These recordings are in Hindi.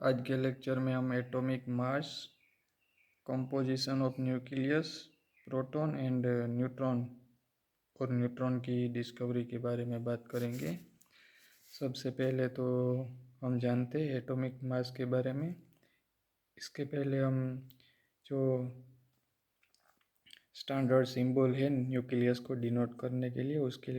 आज के लेक्चर में हम atomic mass, composition of nucleus, proton and neutron और न्यूट्रॉन की डिस्कवरी के बारे में बात करेंगे। सबसे पहले तो हम जानते हैं एटॉमिक मास के बारे में। इसके पहले हम जो स्टैंडर्ड सिंबल है न्यूक्लियस को डिनोट करने के लिए उसके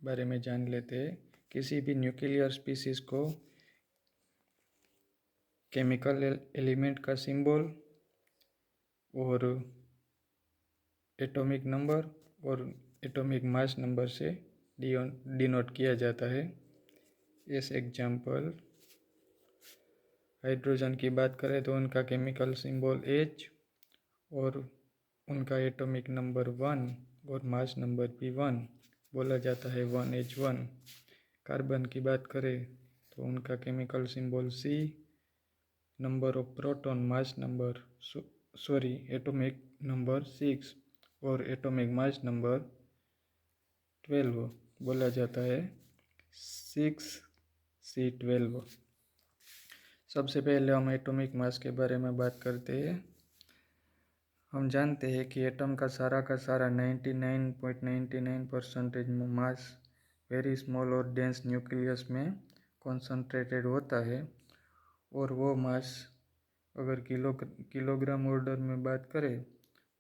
बारे में जान लेते हैं। किसी भी न्यूक्लियर स्पीसीज को केमिकल एलिमेंट का सिंबल और एटॉमिक नंबर और एटॉमिक मास नंबर से डिनोट किया जाता है। इस एग्जांपल हाइड्रोजन की बात करें तो उनका केमिकल सिंबल H और उनका एटॉमिक नंबर 1 और मास नंबर भी 1 बोला जाता है 1H1। कार्बन की बात करें तो उनका chemical symbol C, number of proton mass number atomic number 6 और एटॉमिक मास नंबर 12 बोला जाता है 6C12। सबसे पहले हम एटॉमिक मास के बारे में बात करते हैं। हम जानते हैं कि एटम का सारा 99.99% मास वेरी स्मॉल और डेंस न्यूक्लियस में कॉन्सेंट्रेटेड होता है और वो मास अगर किलोग्राम ऑर्डर में बात करें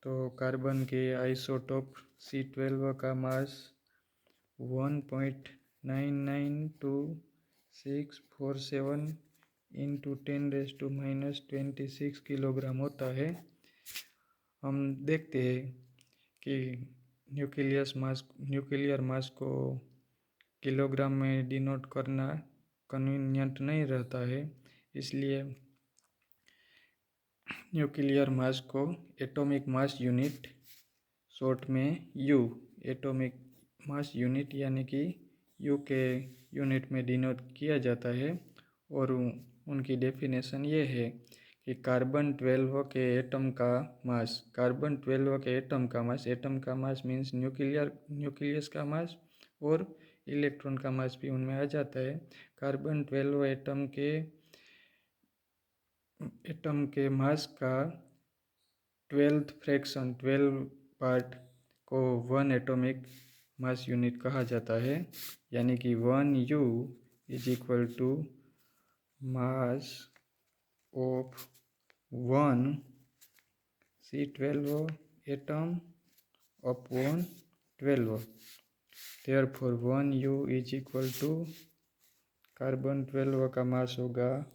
तो कार्बन के आइसोटोप C12 का मास 1.992647 इंटू 10⁻⁻26 किलोग्राम होता है। हम देखते हैं कि न्यूक्लियर मास को किलोग्राम में डिनोट करना कन्वीनियंट नहीं रहता है, इसलिए न्यूक्लियर मास को एटॉमिक मास यूनिट शॉर्ट में U एटॉमिक मास यूनिट यानी कि U के यूनिट में डिनोट किया जाता है। और उनकी डेफिनेशन ये है कि कार्बन 12 के एटम का मास मीन्स न्यूक्लियस का मास और इलेक्ट्रॉन का मास भी उनमें आ जाता है। कार्बन 12 एटम के मास का 12th फ्रैक्शन 12 पार्ट को 1 एटॉमिक मास यूनिट कहा जाता है, यानी कि 1U is equal to mass of 1 C12 atom upon 12। Therefore 1U is equal to carbon 12 का मास होगा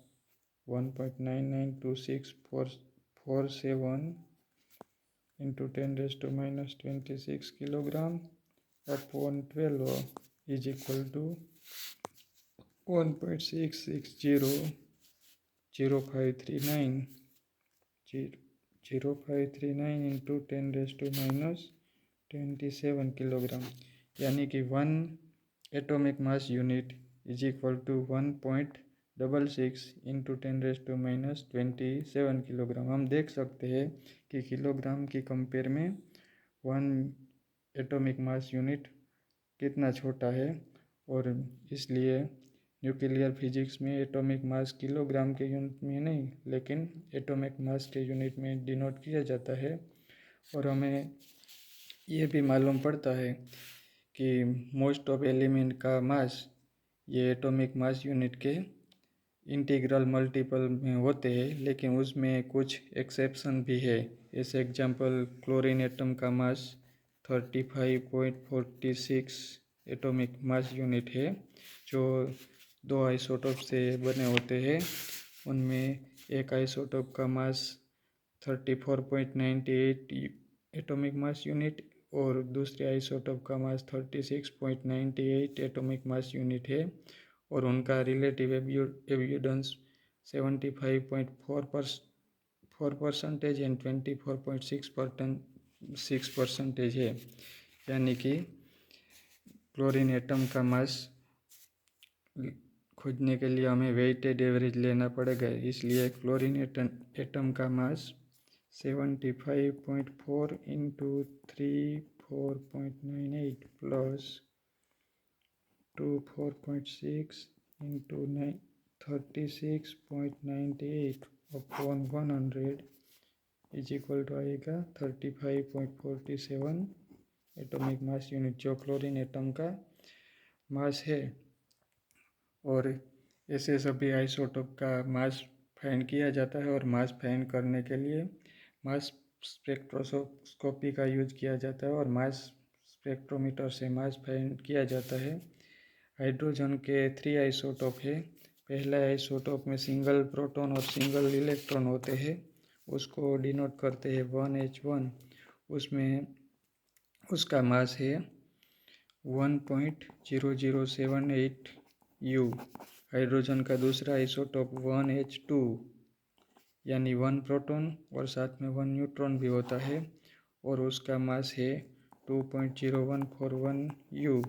1.992647 into 10⁻⁻26 kilogram upon 12 is equal to 1.66000539 into 10⁻⁻27 kilogram, यानी कि 1 atomic mass unit is equal to 1.66 into 10⁻⁻27 kilogram. हम देख सकते हैं कि किलोग्राम की कंपेयर में 1 एटॉमिक मास यूनिट कितना छोटा है, और इसलिए न्यूक्लियर फिजिक्स में एटॉमिक मास किलोग्राम के यूनिट में नहीं लेकिन एटॉमिक मास के यूनिट में डिनोट किया जाता है। और हमें ये भी मालूम पड़ता है कि मोस्ट ऑफ एलिमेंट का मास ये एटॉमिक मास यूनिट के इंटीग्रल मल्टीपल में होते हैं, लेकिन उसमें कुछ एक्सेप्शन भी है। जैसे एग्जांपल क्लोरीन एटम का मास 35.46 एटॉमिक मास यूनिट है, जो 2 आइसोटोप से बने होते हैं। उनमें एक आइसोटोप का मास 34.98 एटॉमिक मास यूनिट और दूसरे आइसोटोप का मास 36.98 एटॉमिक मास यूनिट है, और उनका रिलेटिव एविडेंस 75.4% एंड 24.6% है। यानी कि क्लोरीन एटम का मास खोजने के लिए हमें वेटेड एवरेज लेना पड़ेगा, इसलिए क्लोरीन एटम का mass 75.4 into 34.98 plus 24.6 into 36.98 upon 100 is equal to आएगा 35.47 एटॉमिक मास यूनिट, जो क्लोरीन एटम का मास है। और ऐसे सभी आइसोटोप का मास फाइंड किया जाता है, और मास फाइंड करने के लिए मास स्पेक्ट्रोस्कोपी का यूज किया जाता है, और मास स्पेक्ट्रोमीटर से मास फाइंड किया जाता है। हाइड्रोजन के 3 आइसोटोप है। पहला आइसोटोप में सिंगल प्रोटॉन और सिंगल इलेक्ट्रॉन होते हैं, उसको डिनोट करते हैं 1H1। उसमें उसका मास है 1.0078 U। हाइड्रोजन का दूसरा आइसोटोप 1H2 यानी 1 प्रोटॉन और साथ में 1 न्यूट्रॉन भी होता है, और उसका मास है 2.0141 U।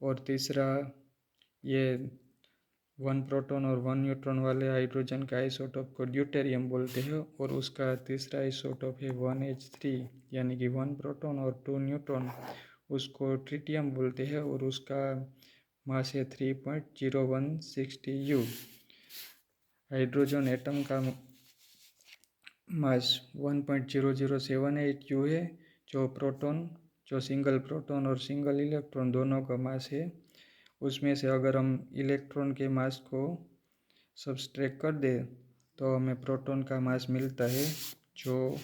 और तीसरा ये 1 प्रोटॉन और 1 न्यूट्रॉन वाले हाइड्रोजन का आइसोटोप को ड्यूटेरियम बोलते हैं, और उसका तीसरा आइसोटोप है 1H3 यानी कि 1 प्रोटॉन और 2 न्यूट्रॉन, उसको ट्रिटियम बोलते हैं, और उसका मास है 3.0160 U। हाइड्रोजन एटम का मास 1.0078 U है, जो सिंगल प्रोटॉन और सिंगल इलेक्ट्रॉन दोनों का मास है। उसमें से अगर हम इलेक्ट्रॉन के मास को सब्सट्रैक्ट कर दें तो हमें प्रोटॉन का मास मिलता है, जो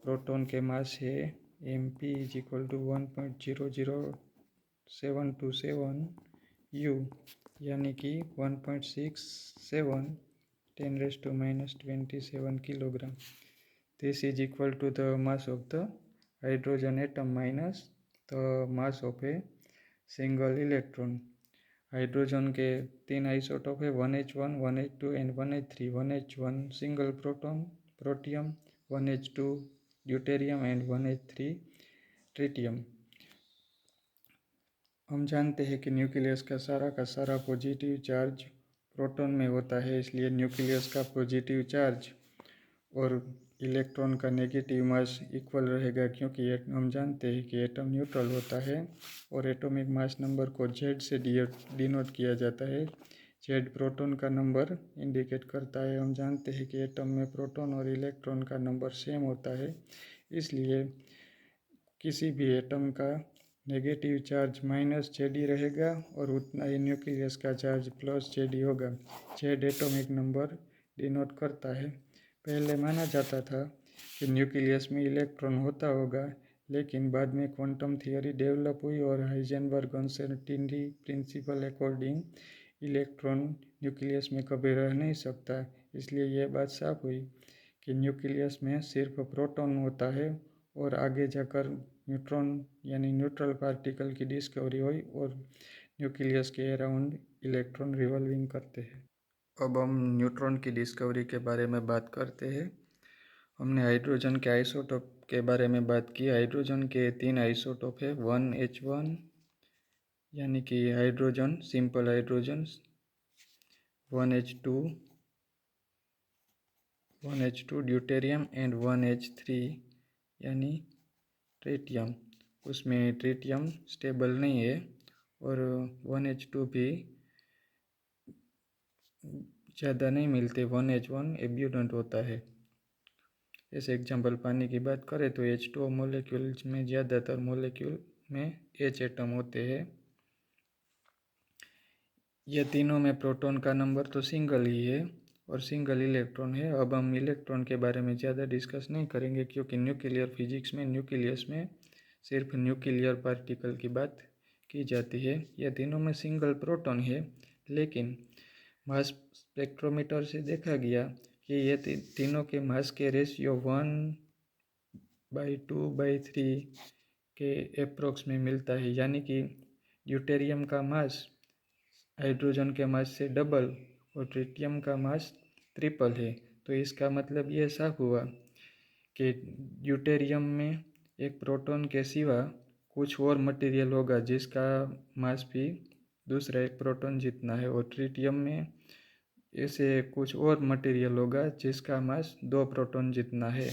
प्रोटॉन के मास है Mp is equal to 1.00727 U यानी कि 1.67 10⁻⁻27 kilogram. This is equal to the mass of the hydrogen atom minus the mass of a single electron. Hydrogen के 3 आइसोटोप है 1H1, 1H2 and 1H3। 1H1 single protium, 1H2 deuterium and 1H3 tritium. हम जानते हैं कि न्यूक्लियस का सारा पॉजिटिव चार्ज प्रोटॉन में होता है, इसलिए न्यूक्लियस का पॉजिटिव चार्ज और इलेक्ट्रॉन का नेगेटिव मास इक्वल रहेगा, क्योंकि हम जानते हैं कि एटम न्यूट्रल होता है, और एटॉमिक मास नंबर को Z से डिनोट किया जाता है। Z प्रोटॉन का नंबर इंडिकेट करता है। हम जानते हैं कि एटम में प्रोटॉन और इलेक्ट्रॉन का नंबर सेम होता है, इसलिए किसी भी एटम का नेगेटिव चार्ज -ZD रहेगा, और उतना ही न्यूक्लियस का चार्ज +ZD होगा। Z एटॉमिक नंबर डिनोट करता है। पहले माना जाता था कि न्यूक्लियस में इलेक्ट्रॉन होता होगा, लेकिन बाद में क्वांटम थियोरी डेवलप हुई और Heisenberg uncertainty principle according electron nucleus में कभी रह नहीं सकता, इसलिए यह बात साफ हुई कि न्यूक्लियस में सिर्फ प्रोटॉन होता है, और आगे जाकर न्यूट्रॉन यानी न्यूट्रल पार्टिकल की डिस्कवरी हुई, और न्यूक्लियस के अराउंड इलेक्ट्रॉन रिवॉल्विंग करते हैं। अब हम न्यूट्रॉन की डिस्कवरी के बारे में बात करते हैं। हमने हाइड्रोजन के आइसोटोप के बारे में बात की। हाइड्रोजन के 3 आइसोटोप है 1H1 यानी कि hydrogen, simple hydrogen, 1H2 deuterium and 1H3 यानी ट्रिटियम। उसमें ट्रिटियम स्टेबल नहीं है, और 1H2 भी ज़्यादा नहीं मिलते, 1H1 एब्यूडेंट होता है। ऐसे एग्जाम्पल पानी की बात करें तो H2O मोलिक्यूल में ज़्यादातर मोलिक्यूल में H एटम होते हैं। ये तीनों में प्रोटॉन का नंबर तो सिंगल ही है और सिंगल इलेक्ट्रॉन है। अब हम इलेक्ट्रॉन के बारे में ज़्यादा डिस्कस नहीं करेंगे, क्योंकि न्यूक्लियर फिजिक्स में न्यूक्लियस में सिर्फ न्यूक्लियर पार्टिकल की बात की जाती है। यह तीनों में सिंगल प्रोटॉन है, लेकिन मास स्पेक्ट्रोमीटर से देखा गया कि ये तीनों के मास के रेशियो 1/2/3 के अप्रोक्स में मिलता है, यानी कि ड्यूटेरियम का मास हाइड्रोजन के मास से डबल और ट्रिटियम का मास ट्रिपल है। तो इसका मतलब ये साफ हुआ कि ड्यूटेरियम में एक प्रोटॉन के सिवा कुछ और मटेरियल होगा जिसका मास भी दूसरा एक प्रोटॉन जितना है, और ट्रिटियम में ऐसे कुछ और मटेरियल होगा जिसका मास 2 प्रोटॉन जितना है।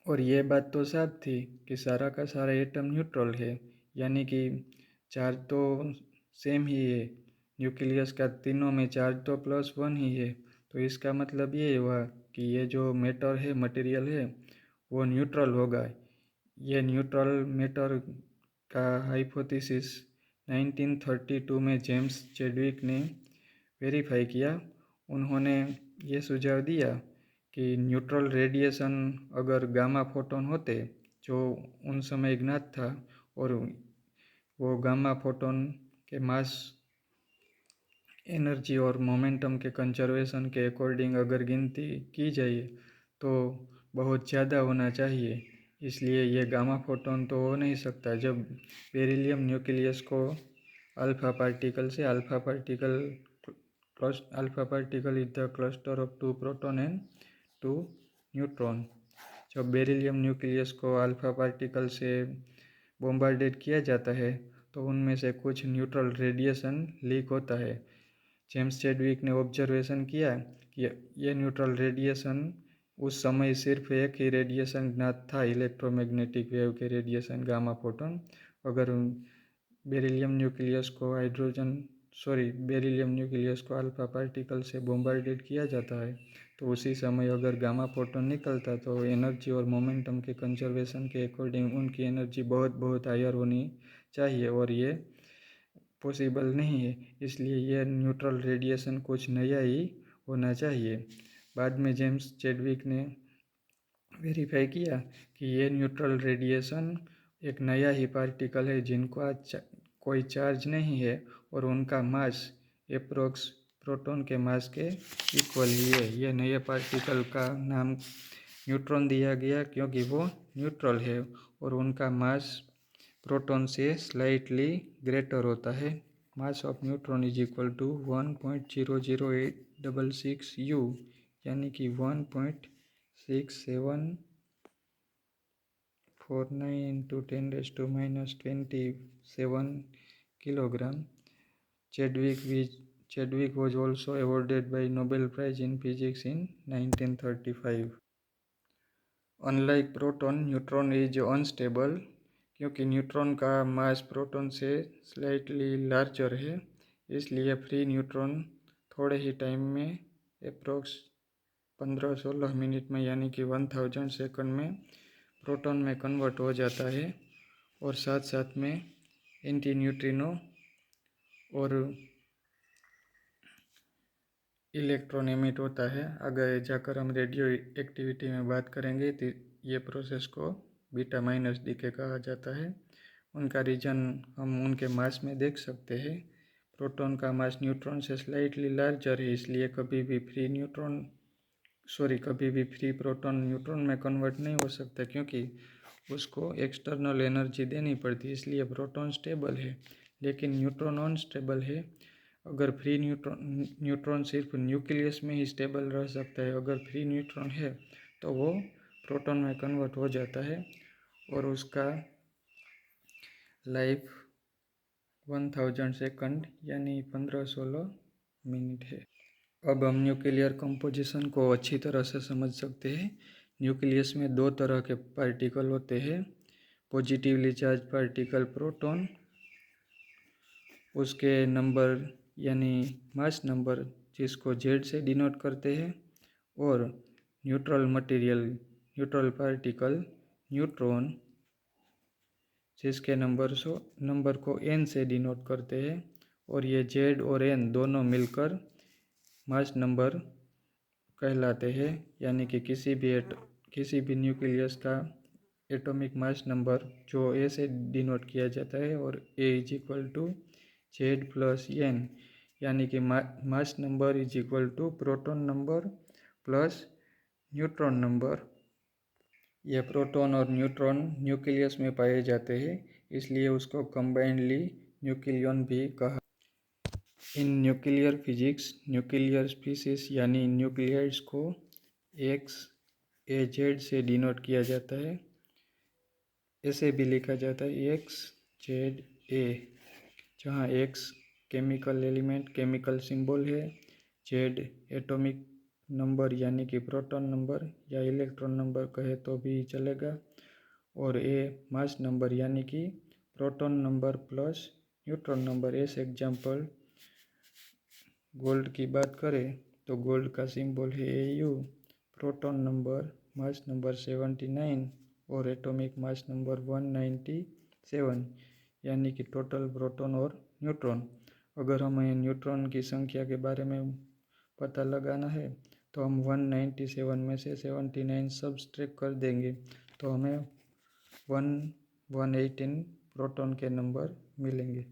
और ये बात तो साफ थी कि सारा का सारा एटम न्यूट्रल है, यानी कि चार्ज तो सेम ही है, न्यूक्लियस का तीनों में चार्ज तो +1 ही है। तो इसका मतलब ये हुआ कि ये जो मैटर है, मटेरियल है, वो न्यूट्रल होगा। ये न्यूट्रल मैटर का हाइपोथेसिस 1932 में जेम्स चैडविक ने वेरीफाई किया। उन्होंने ये सुझाव दिया कि न्यूट्रल रेडिएशन अगर गामा फोटोन होते, जो उन समय ज्ञात था, और वो गामा फोटोन के मास, एनर्जी और मोमेंटम के कंजर्वेशन के अकॉर्डिंग अगर गिनती की जाए तो बहुत ज़्यादा होना चाहिए। इसलिए ये गामा फोटोन तो हो नहीं सकता। जब बेरिलियम न्यूक्लियस को अल्फा पार्टिकल से, alpha particle is the cluster of 2 proton and 2 neutron. जब बेरिलियम न्यूक्लियस को अल्फा पार्टिकल से बोम्बार्डेड किया जाता है तो उनमें से कुछ न्यूट्रल रेडिएशन लीक होता है। जेम्स चैडविक ने ऑब्जर्वेशन किया कि यह न्यूट्रल रेडिएशन, उस समय सिर्फ एक ही रेडिएशन ज्ञात था, इलेक्ट्रोमैग्नेटिक वेव के रेडिएशन, गामा फोटोन। अगर बेरिलियम न्यूक्लियस को अल्फा पार्टिकल से बोम्बार्डेड किया जाता है तो उसी समय अगर गामा फोटोन निकलता तो एनर्जी और मोमेंटम के कंजर्वेशन के अकॉर्डिंग उनकी एनर्जी बहुत बहुत हायर होनी चाहिए, और ये पॉसिबल नहीं है। इसलिए यह न्यूट्रल रेडिएशन कुछ नया ही होना चाहिए। बाद में जेम्स चैडविक ने वेरीफाई किया कि ये न्यूट्रल रेडिएशन एक नया ही पार्टिकल है जिनका कोई चार्ज नहीं है और उनका मास एप्रोक्स प्रोटॉन के मास के इक्वल ही है। यह नए पार्टिकल का नाम न्यूट्रॉन दिया गया क्योंकि वो न्यूट्रल है और उनका मास प्रोटॉन से स्लाइटली ग्रेटर होता है। Mass of neutron is equal to 1.00866 U, यानी कि 1.6749 into 10⁻⁻27 kilogram. Chadwick was also awarded by Nobel Prize in Physics in 1935. Unlike proton, neutron is unstable. क्योंकि न्यूट्रॉन का मास प्रोटॉन से स्लाइटली लार्जर है, इसलिए फ्री न्यूट्रॉन थोड़े ही टाइम में, अप्रोक्स 15-16 मिनट में, यानी कि 1000 सेकंड में प्रोटॉन में कन्वर्ट हो जाता है। और साथ साथ में एंटी न्यूट्रिनो और इलेक्ट्रॉन एमिट होता है। आगे जाकर हम रेडियो एक्टिविटी में बात करेंगे तो ये प्रोसेस को बीटा माइनस डीके कहा जाता है। उनका रीजन हम उनके मास में देख सकते हैं। प्रोटॉन का मास न्यूट्रॉन से स्लाइटली लार्जर है, इसलिए कभी भी फ्री प्रोटॉन न्यूट्रॉन में कन्वर्ट नहीं हो सकता क्योंकि उसको एक्सटर्नल एनर्जी देनी पड़ती है। इसलिए प्रोटॉन स्टेबल है लेकिन न्यूट्रॉन अनस्टेबल है। अगर फ्री न्यूट्रॉन सिर्फ न्यूक्लियस में ही स्टेबल रह सकता है। अगर फ्री न्यूट्रॉन है तो वो प्रोटॉन में कन्वर्ट हो जाता है और उसका लाइफ 1000 सेकंड यानी 15-16 मिनट है। अब हम न्यूक्लियर कंपोजिशन को अच्छी तरह से समझ सकते हैं। न्यूक्लियस में दो तरह के पार्टिकल होते हैं। पॉजिटिवली चार्ज पार्टिकल प्रोटॉन, उसके नंबर यानी मास नंबर जिसको Z से डिनोट करते हैं, और न्यूट्रल पार्टिकल न्यूट्रॉन जिसके नंबर को N से डिनोट करते हैं। और ये Z और N दोनों मिलकर मास नंबर कहलाते हैं, यानी कि किसी भी न्यूक्लियस का एटॉमिक मास नंबर जो A से डिनोट किया जाता है, और A is equal to Z plus N, यानी कि mass number is equal to proton number plus neutron number. यह प्रोटॉन और न्यूट्रॉन न्यूक्लियस में पाए जाते हैं, इसलिए उसको कंबाइंडली न्यूक्लियन भी कहा। In nuclear physics, nuclear species यानी न्यूक्लियड्स को XAZ से डिनोट किया जाता है। ऐसे भी लिखा जाता है XZA, जहाँ X chemical element, chemical symbol है, Z एटॉमिक नंबर यानी कि प्रोटॉन नंबर या इलेक्ट्रॉन नंबर कहे तो भी चलेगा, और A मास नंबर यानी कि proton number plus neutron number. S example gold की बात करें तो गोल्ड का सिंबल है AU, proton number mass number 79 और एटॉमिक मास नंबर 197, यानी कि टोटल प्रोटॉन और न्यूट्रॉन। अगर हमें न्यूट्रॉन की संख्या के बारे में पता लगाना है तो हम 197 में से 79 सब्सट्रैक्ट कर देंगे तो हमें 118 प्रोटॉन के नंबर मिलेंगे।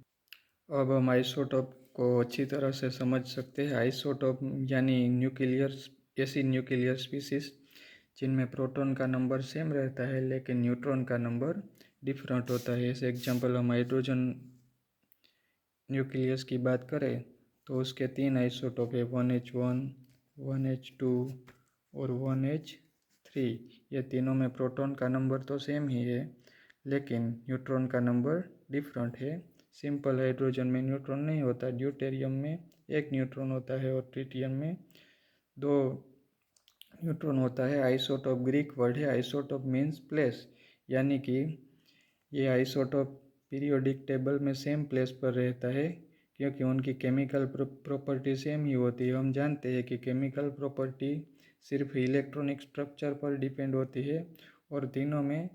अब हम आइसोटोप को अच्छी तरह से समझ सकते हैं। आइसोटोप यानी ऐसी न्यूक्लियर स्पीसीज जिनमें प्रोटॉन का नंबर सेम रहता है लेकिन न्यूट्रॉन का नंबर डिफरेंट होता है। जैसे एग्जांपल हम हाइड्रोजन न्यूक्लियस की बात करें तो उसके 3 आइसोटोप है, 1H1, 1H2 और 1H3। ये तीनों में प्रोटॉन का नंबर तो सेम ही है लेकिन न्यूट्रॉन का नंबर डिफरेंट है। सिंपल हाइड्रोजन में न्यूट्रॉन नहीं होता, ड्यूटेरियम में 1 न्यूट्रॉन होता है और ट्रिटियम में 2 न्यूट्रॉन होता है। आइसोटोप ग्रीक वर्ड है, आइसोटोप मीन्स प्लेस, यानी कि ये आइसोटोप पीरियोडिक टेबल में सेम प्लेस पर रहता है क्योंकि उनकी केमिकल प्रॉपर्टी सेम ही होती है। हम जानते हैं कि केमिकल प्रॉपर्टी सिर्फ इलेक्ट्रॉनिक स्ट्रक्चर पर डिपेंड होती है और तीनों में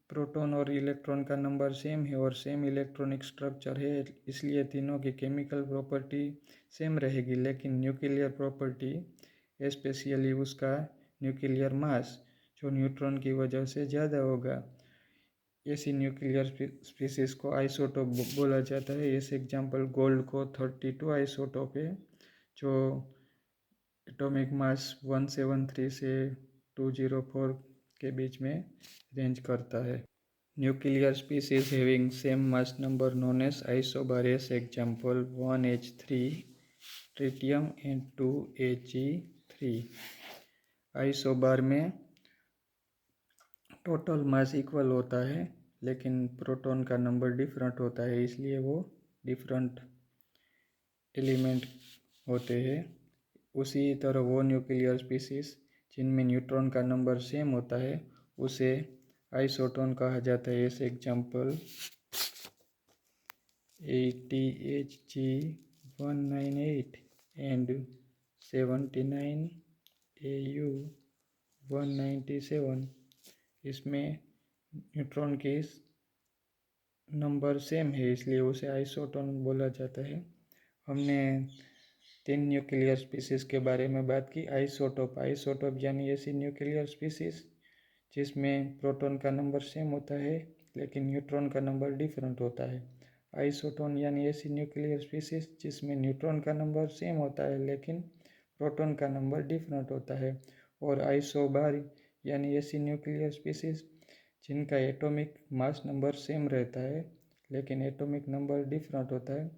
प्रोटॉन और इलेक्ट्रॉन का नंबर सेम है और सेम इलेक्ट्रॉनिक स्ट्रक्चर है, इसलिए तीनों की केमिकल प्रॉपर्टी सेम रहेगी। लेकिन न्यूक्लियर प्रॉपर्टी, स्पेशली उसका न्यूक्लियर मास, जो न्यूट्रॉन की वजह से ज़्यादा होगा, ऐसी न्यूक्लियर स्पीसीज को आइसोटोप बोला जाता है। जैसे एग्जांपल गोल्ड को 32 आइसोटोप है जो एटॉमिक मास 173 से 204 के बीच में रेंज करता है। Nuclear species having same mass number known as isobar. Example 1H3 tritium and 2Ag3। Isobar में टोटल मास इक्वल होता है लेकिन प्रोटॉन का नंबर डिफरेंट होता है, इसलिए वो डिफरेंट एलिमेंट होते हैं। उसी तरह वो न्यूक्लियर स्पीसीज जिनमें न्यूट्रॉन का नंबर सेम होता है उसे आइसोटोन कहा जाता है। जैसे एग्जांपल 80Hg198 एंड 79Au197। इसमें न्यूट्रॉन के नंबर सेम है इसलिए उसे आइसोटोन बोला जाता है। हमने 3 न्यूक्लियर स्पीसीज के बारे में बात की। आइसोटोप यानी ऐसी न्यूक्लियर स्पीसीज जिसमें प्रोटॉन का नंबर सेम होता है लेकिन न्यूट्रॉन का नंबर डिफरेंट होता है। आइसोटोन यानी ऐसी न्यूक्लियर स्पीसीज जिसमें न्यूट्रॉन का नंबर सेम होता है लेकिन प्रोटॉन का नंबर डिफरेंट होता है। और आइसोबार यानी ऐसी न्यूक्लियर स्पीसीज जिनका एटॉमिक मास नंबर सेम रहता है लेकिन एटॉमिक नंबर डिफरेंट होता है।